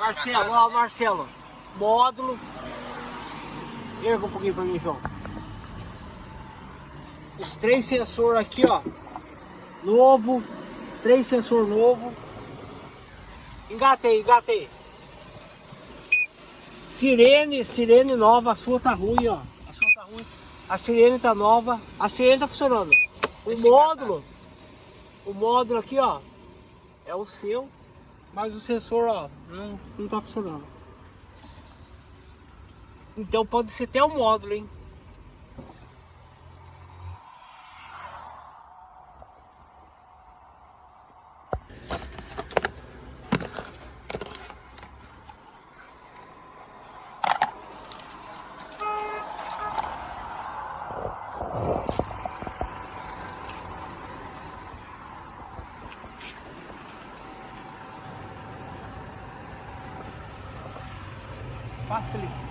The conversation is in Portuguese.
Marcelo, ó, Marcelo. Módulo. Erga um pouquinho pra mim, João. Os 3 sensores aqui, ó. Novo. 3 sensores novo. Engata aí, engata aí. Sirene nova. A sua tá ruim, ó. A sua tá ruim. A sirene tá nova. A sirene tá funcionando. O módulo aqui, ó. É o seu. Mas o sensor, ó, não tá funcionando. Então pode ser até o módulo, hein? Facilita.